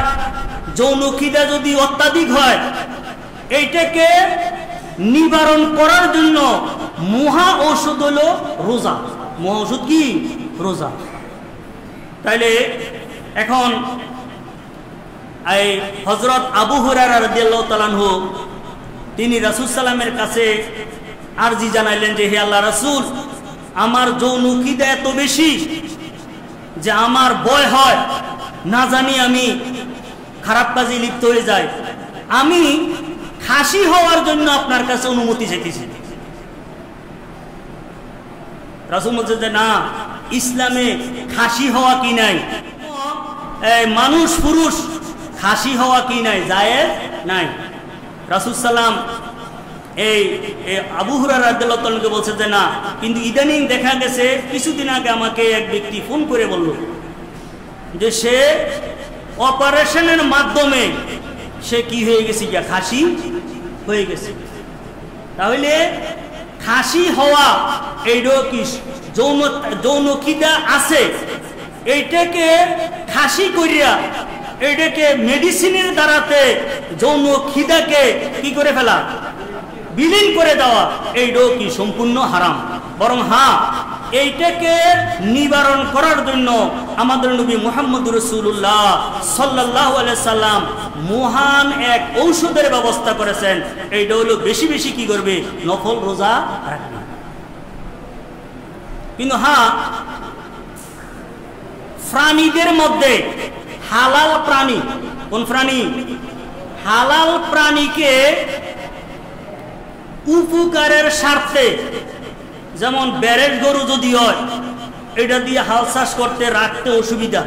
যৌন খিদা যদি অত্যাধিক হয়, এইটাকে নিবারণ করার জন্য মহা ঔষধ হলো রোজা। মহা ঔষধ কি? রোজা। তাইলে এখন এই হযরত আবু হুরায়রা রাদিয়াল্লাহু তাআলা আনহু তিনি রাসূল সাল্লামের কাছে আরজি জানাইলেন যে হে আল্লাহ রাসূল, আমার যৌন খিদা এত বেশি যে আমার ভয় হয় না জানি আমি খারাপ কাজে লিপ্ত হয়ে যাই। আমি খাসি হওয়ার জন্য আপনার কাছে অনুমতি চাইতেছি। রাসূল বলছেন যে না, ইসলামে খাসি হওয়া কি নাই, মানুষ পুরুষ খাসি হওয়া কি নাই, জায়েজ নাই। রাসূল সাল্লাম এই আবু হুরায়রা রাদিয়াল্লাহু তাআলাকে বলছে যে না, কিন্তু ইদানিং দেখা গেছে কিছুদিন আগে আমাকে এক ব্যক্তি ফোন করে বলল যে সে অপারেশনের মাধ্যমে সে কি হয়ে গেছে, গিয়া খাসি হয়ে গেছে। তাহলে খাসি হওয়া এইটাও কি যৌন খিদা আছে, এইটাকে খাসি করিয়া এইটাকে মেডিসিনের দ্বারাতে যৌন খিদাকে কি করে ফেলা, বিলীন করে দেওয়া, এইটাও কি সম্পূর্ণ হারাম। বরং হ্যাঁ, এইটাকে নিবারণ করার জন্য আমাদের নবী মুহাম্মদ রাসূলুল্লাহ সাল্লাল্লাহু আলাইহি সাল্লাম মহান এক ঔষধের ব্যবস্থা করেছেন। এইটা হলো বেশি বেশি কি করবে, নফল রোজা রাখবে। কিন্তু হ্যাঁ, প্রাণীদের মধ্যে হালাল প্রাণী, কোন প্রাণী? হালাল প্রাণীকে উপকারের স্বার্থে, যেমন বেরের গরু যদি হয় এটা দিয়ে হাল চাষ করতে রাখতে অসুবিধা,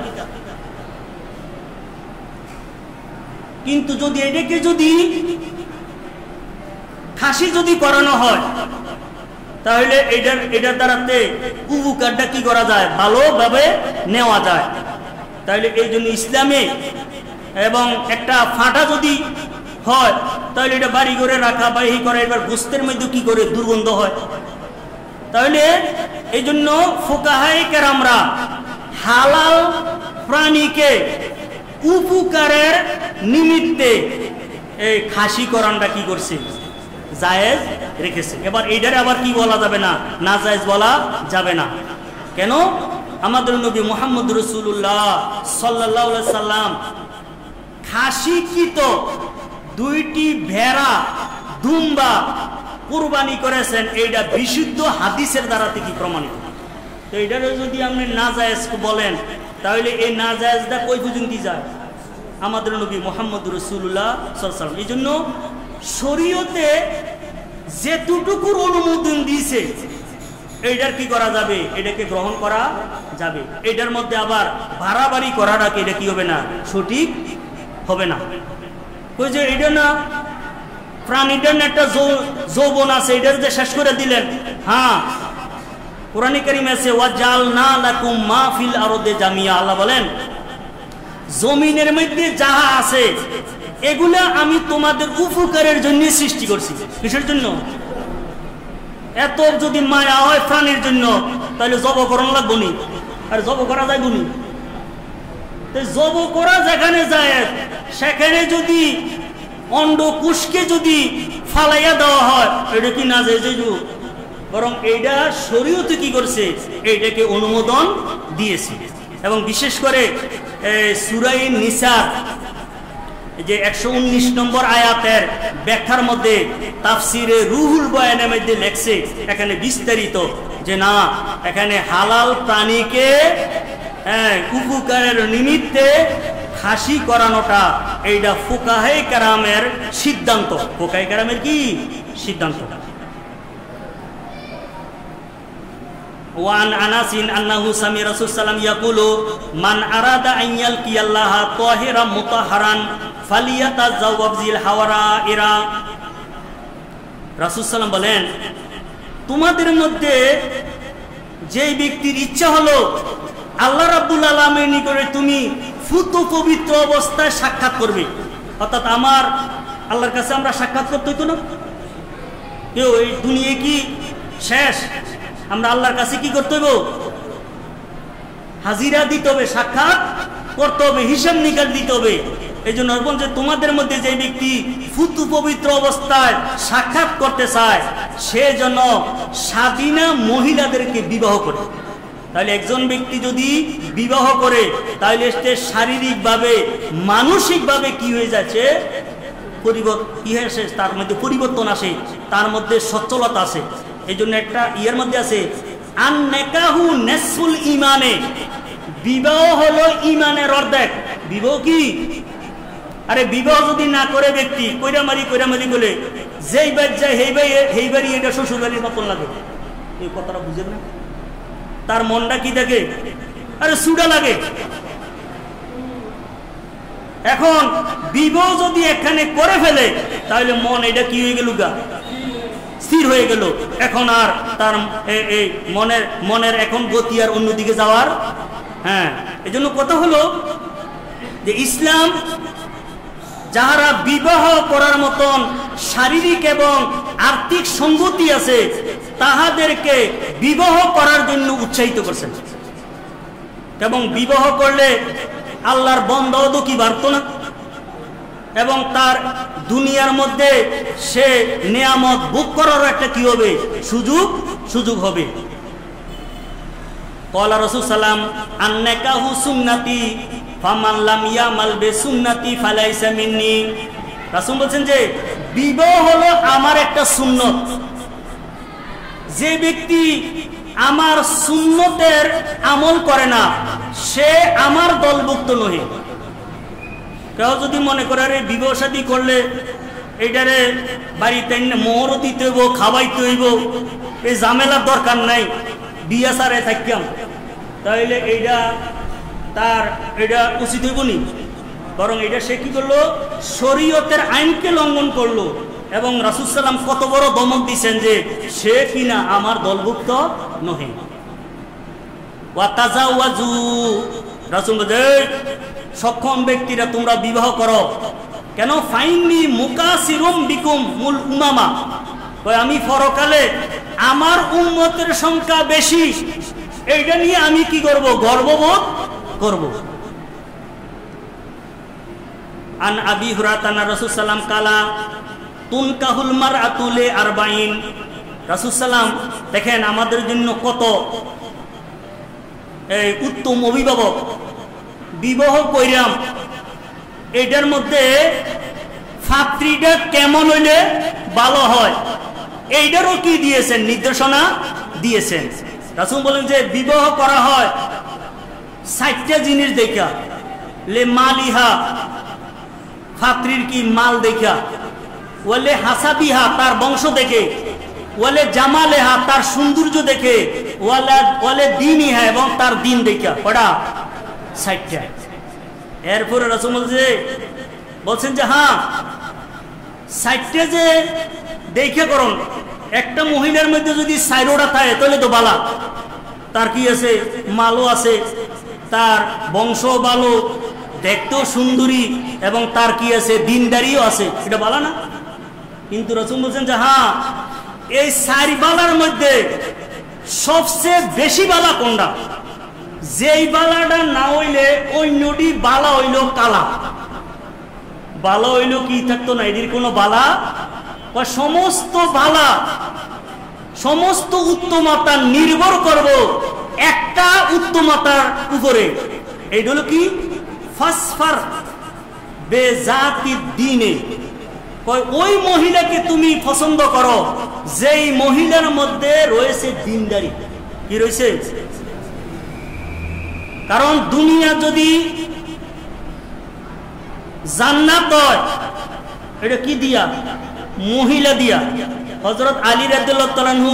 কিন্তু যদি এটাকে যদি খাসি যদি করানো হয় তাহলে এটার দ্বারাতে উপকারটা কি করা যায়, ভালোভাবে নেওয়া যায়। তাহলে এই জন্য ইসলামে এবং একটা ফাটা যদি হয় তাহলে এটা বাড়ি করে রাখা বা এই করে, এবার গোস্তের মধ্যে কি করে দুর্গন্ধ হয়। তাহলে এই জন্য ফুকাহায়ে কেরামরা হালাল প্রাণীকে উপকারের নিমিত্তে এই খাসি করানটা কি করছে, জায়েজ রেখেছে। এবার এইটারে আবার কি বলা যাবে না, না জায়েজ বলা যাবে না। কেন? আমাদের নবী মুহাম্মদ রাসূলুল্লাহ সাল্লাল্লাহু আলাইহি সাল্লাম খাসিকৃত দুইটি ভেড়া দুম্বা কুরবানি করেছেন, এইটা বিশুদ্ধ হাদিসের দ্বারা কি প্রমাণিত। তো এইটারে যদি আপনি নাজায়েজ বলেন তাহলে এই নাজায়েজটা কই পর্যন্ত যায়? আমাদের নবী মুহাম্মদ রাসূলুল্লাহ সাল্লাল্লাহু আলাইহি ওয়াসাল্লাম। এই জন্য শরীয়তে যেটুকুর অনুমোদন দিয়েছে এইটার কি করা যাবে, এটাকে গ্রহণ করা যাবে। এটার মধ্যে আবার বাড়াবাড়ি করাটাকে এটা কি হবে না, সঠিক হবে না। ওই যে এটা না প্রাণীটার একটা যৌবন আছে, এটার যে শেষ করে দিলেন। হ্যাঁ, কোরআনে কারিমে আছে ওয়াজালনা লাকুম মা ফিল আরদি জামিয়া, আল্লাহ বলেন জমিনের মধ্যে যাহা আছে এগুলা আমি তোমাদের উপকারের জন্য সৃষ্টি করছি। কিসের জন্য? এত যদি মায়া হয় প্রাণীর জন্য তাহলে জব করানো লাগবো নি? আর জব করা যায় গুনি? জব করা যেখানে যায় সেখানে যদি অন্ডকুশকে যদি ফালাইয়া দেওয়া হয় এটা কি না যায়? বরং এইটা শরীয়তে কি করছে, এইটাকে অনুমোদন দিয়েছে। এবং বিশেষ করে সূরা নিসা যে 119 নম্বর আয়াতের ব্যাখ্যার মধ্যে তাফসিরে রুহুল বয়ানের মধ্যে লেখছে এখানে বিস্তারিত যে না, এখানে হালাল প্রাণীকে উপকারের নিমিত্তে খাসি করানোটা এইটা ফুকাহে কেরামের সিদ্ধান্ত। ফুকাহে কেরামের কি সিদ্ধান্ত? ওয়ান আনাসিন আন্নাহু সামি রাসূল সাল্লাল্লাহু ইয়াকুলু মান আরাদা আন ইয়ালকিয়াল্লাহা তাহিরাম মুতাহহারান ফালিয়াতাজাওয়াজিল হাওয়ারাইরা। রাসূল সাল্লাল্লাহু বলেন তোমাদের মধ্যে যে ব্যক্তির ইচ্ছা হলো আল্লাহ রাব্বুল আলামিনের নিকটে তুমি ফুত পবিত্র অবস্থায় সাক্ষাৎ করবে, অর্থাৎ আমার আল্লাহর কাছে আমরা সাক্ষাৎ করতে হইতো না? কেউ এই দুনিয়া কি শেষ? আমরা আল্লাহর কাছে কি করতে হবে? হাজিরা দিতে হবে, সাক্ষাৎ করতে হবে, হিসাব নিকাশ দিতে হবে। এই জন্য যে তোমাদের মধ্যে যে ব্যক্তি ফুতু পবিত্র অবস্থায় সাক্ষাৎ করতে চায় সে যেন স্বাধীনা মহিলাদেরকে বিবাহ করে। তাহলে একজন ব্যক্তি যদি বিবাহ করে তাহলে সে শারীরিকভাবে মানসিকভাবে কি হয়ে যাচ্ছে, কি হয়েছে, তার মধ্যে পরিবর্তন আসে, তার মধ্যে সচ্ছলতা আসে। এই জন্য একটা ইয়ের মধ্যে আছে আন নেকাহু নেসফুল ইমানে, বিবাহ হলো ইমানের অর্ধেক। বিবাহ কি? আরে বিবাহ যদি না করে ব্যক্তি কইরামারি বলে যেই বাড়ি যায় সেই বাড়ি এটা শ্বশুর বাড়ির মতন লাগে। এই কথাটা বুঝেন না? তার মনটা কি থাকে? আরে সুডা লাগে। এখন বিবাহ যদি এখানে করে ফেলে তাহলে মন এটা কি হয়ে গেল, গা স্থির হয়ে গেল। এখন আর তার এই মনের এখন গতি আর অন্যদিকে যাওয়ার। হ্যাঁ, এই জন্য কথা হলো যে ইসলাম যাহারা বিবাহ করার মতন শারীরিক এবং আর্থিক সঙ্গতি আছে তাহাদেরকে বিবাহ করার জন্য উৎসাহিত করছেন। এবং বিবাহ করলে আল্লাহর বন্ধ কি বাড়ত না, এবং তার দুনিয়ার মধ্যে সে নিয়ামত ভোগ করার একটা কি হবে, সুযোগ হবে। ক্বালা রাসূল সাল্লাম আন-নিকাহু সুন্নতি ফামান লাম ইয়ামাল বিসুন্নতি ফালাইসা মিন্নি। রাসূল বলেন যে বিবাহ হলো আমার একটা সুন্নত, যে ব্যক্তি আমার সুন্নতের আমল করে না সে আমার দলভুক্ত নহে। কেউ যদি মনে করে রে বিবাহ শাদী করলে এইটারে বাড়িতে মোহরও দিতে হইব, খাওয়াইতে হইব, এই ঝামেলার দরকার নাই, বিয়া সারে থাকতাম, তাহলে এটা উচিত হইব নি? বরং এটা সে কি করলো, শরীয়তের আইনকে লঙ্ঘন করলো। এবং রাসূল সাল্লাল্লাহু কত বড় দমক দিচ্ছেন যে সে কিনা আমার দলভুক্ত নহে। ওয়াতাজাওয়াজু, রাসূল বলেন সক্ষম ব্যক্তিরা তোমরা বিবাহ করো। কেন? ফাইন্নি মুকাসিরুম বিকুম মুল উমামা, আমি পরকালে আমার উম্মতের সংখ্যা বেশি, এইটা নিয়ে আমি কি করব, গর্ববোধ করব। আন আবি হুরায়রা আন রাসূল সাল্লাল্লাহু কালা তুনকাহুল মারআতু লি 40। রাসূল সাল্লাল্লাহু দেখেন আমাদের জন্য কত এই উত্তম অভিভাবক। বিবাহ কইরাম, এটার মধ্যে পাত্রীটা কেমন হইলে ভালো হয় এইটারও কি দিয়েছেন, নির্দেশনা দিয়েছেন। রাসূল বলেন যে বিবাহ করা হয় 60টা জিনিস দেখা, লে মালিহা ফাত্রীর কি মাল দেখা, ওয়ালে হাসাবিহা তার বংশ দেখে, ওয়ালে জামালেহা তার সৌন্দর্য দেখে, ওয়ালে দিনিহা এবং তার দিন দেখা। পড়া 60টা। এরপরে রাসূল বলছেন যে হ্যাঁ 60টা যে দেখে করুন, একটা মহিলার মধ্যে যদি 4টা থাকে তাহলে তো বালা, তার কি আছে, মালও আছে, তার বংশ ভালো, দেখতেও সুন্দরী, এবং তার কি আছে, দিনদারিও আছে, এটা বালা না? কিন্তু রাসূল বলছেন যে হ্যাঁ এই 4 বালার মধ্যে সবচেয়ে বেশি বালা কোনটা? যেই বালাটা না হইলে অন্যটি বালা হইল কালা। বালা হইল কি থাকতো না, এদের কোনো বালা, সমস্ত বালা, সমস্ত উত্তমতা নির্ভর করব একটা উত্তমতার উপরে। এইটা হলো কি, ফাসফার বেজাতি দ্বীনে, ওই মহিলাকে তুমি পছন্দ করো যেই মহিলার মধ্যে রয়েছে দিনদারি। কি রয়েছে? কারণ দুনিয়া যদি জান্নাত হয়, এটা কি দিয়া? মহিলা দিয়া। হযরত আলী রাদিয়াল্লাহু তাআলা আনহু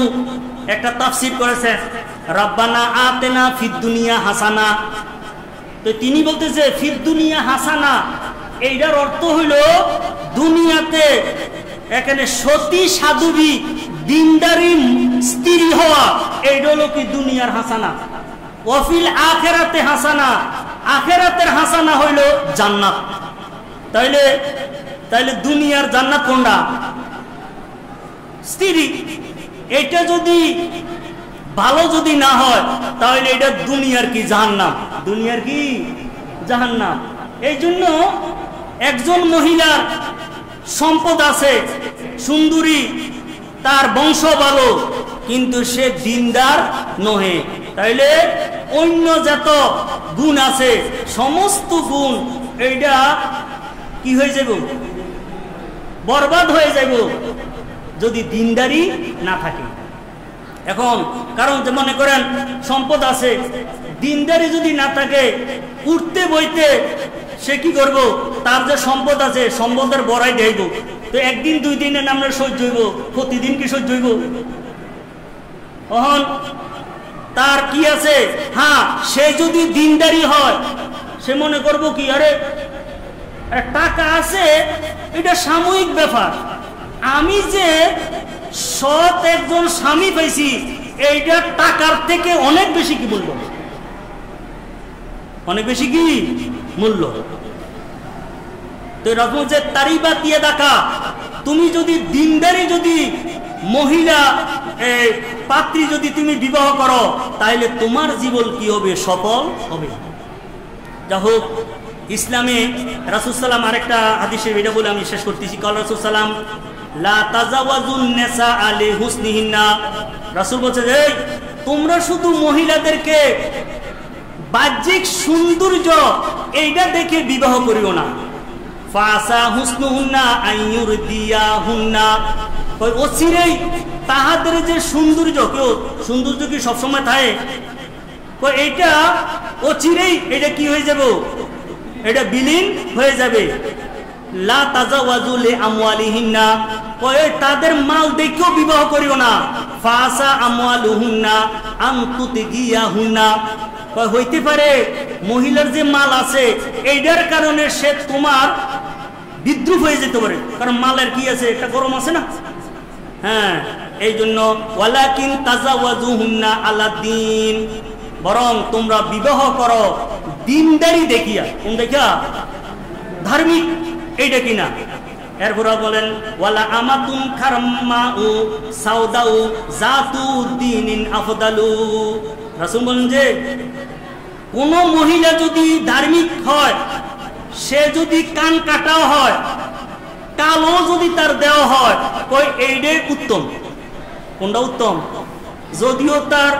একটা তাফসীর করেছেন, রাব্বানা আতেনা ফিদ দুনিয়া হাসানা। তো তিনি বলতেছে ফিদ দুনিয়া হাসানা, এইটার অর্থ হইল দুনিয়াতে এখানে সতী সাধুবী দিনদারি স্ত্রী হওয়া, এইটা হলো কি দুনিয়ার হাসানা। ওয়াফিল আখিরাতে হাসানা, আখিরাতের হাসানা হইল জান্নাত। তাইলে দুনিয়ার জান্নাত কোনটা? স্ত্রী। এটা যদি ভালো যদি না হয় তাহলে এটা দুনিয়ার কি জাহান্নাম, দুনিয়ার কি জাহান্নাম। এই জন্য একজন মহিলার সম্পদ আছে, সুন্দরী, তার বংশ ভালো, কিন্তু সে দিনদার নহে, তাইলে অন্য যত গুণ আছে সমস্ত গুণ এইটা কি হয়ে যাব? বরবাদ হয়ে যাব যদি দিনদারি না থাকে। এখন কারণ যে মনে করেন সম্পদ আছে, দিনদারি যদি না থাকে, উঠতে বইতে সে কি করব? তার যে সম্পদ আছে সম্পদের বড়াই দেব, তো একদিন 2 দিনের নামে সহ্য হইব, প্রতিদিন কি সহ্য হইব? তখন তার কি আছে, হ্যাঁ সে যদি দিনদারি হয় সে মনে করব কি, আরে টাকা আছে এটা সাময়িক ব্যাপার, আমি যে সৎ একজন স্বামী পাইছি এইটা টাকার থেকে অনেক বেশি কি মূল্য, অনেক বেশি কি মূল্য। তো এরকম যে তারিবা দিয়ে দেখা, তুমি যদি দিনদারি যদি মহিলা পাত্রী যদি তুমি বিবাহ করো তাহলে তোমার জীবন কি হবে? সফল হবে। যা হোক, ইসলামে রাসূল সাল্লাম আরেকটা হাদিসে এটা বলে আমি শেষ করতেছি। কাল রাসূল সাল্লাম লা তাজাওয়াজুন নিসা আলি হুসনিহিন্না, রাসূল বলছে যে তোমরা শুধু মহিলাদেরকে বাহ্যিক সৌন্দর্য এইটা দেখে বিবাহ করিও না। ফাসা হুসনুহুন্না আইয়ুরদিয়াহুন্না, ওই অচিরেই তাহাদের যে সৌন্দর্য, কেউ সৌন্দর্য কি সবসময় থাকে? এইটা অচিরেই এটা কি হয়ে যাবে? এটা বিলীন হয়ে যাবে। লা তাজাওয়াজু লিআমওয়ালিহিন্না, তাদের মাল দেখেও বিবাহ করিও না। ফাসা আমওয়ালুহুন্না আন তুতগিয়াহুন্না, হইতে পারে মহিলার যে মাল আছে এইটার কারণে সে তোমার বিদ্রুপ হয়ে যেতে পারে, কারণ মালের কি আছে, একটা গরম আছে না। হ্যাঁ, এই জন্য ওয়ালাকিন তাজাওয়াজুহুন্না আলাদ্দিন, বরং তোমরা বিবাহ করো দিনদারি দেখিয়া। কোন দেখা? ধার্মিক এইটা কিনা। এরপর বলেন ওয়ালা আমাতুন খারমাউ সাউদাউ জাতু দ্বীনিন আফদালু, রাসূল বলেন যে কোন মহিলা যদি ধার্মিক হয়, সে যদি কান কাটাও হয়, কালো যদি তার দেওয়া হয়, কই এইটাই উত্তম। কোনটা উত্তম? যদিও তার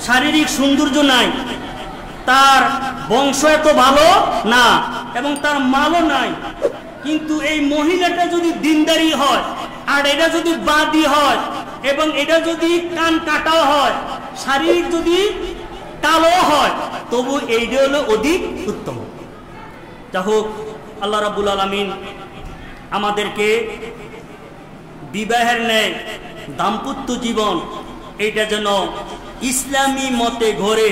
শারীরিক সৌন্দর্য নাই, তার বংশ এত ভালো না, এবং তার মালও নাই, কিন্তু এই মহিলাটা যদি দিনদারি হয়, আর এটা যদি বাদী হয়, এবং এটা যদি কান কাটাও হয়, শারীরিক যদি কালো হয়, তবু এইটা হলো অধিক উত্তম। যা হোক, আল্লাহ রাব্বুল আলামিন আমাদেরকে বিবাহের ন্যায় দাম্পত্য জীবন এইটা যেন ইসলামী মতে ঘরে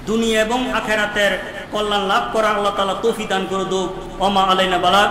দুনিয়া এবং আখেরাতের কল্যাণ লাভ করার আল্লাহ তাআলা তৌফিক দান করে দোক। ওমা আলাইনা বালাগ।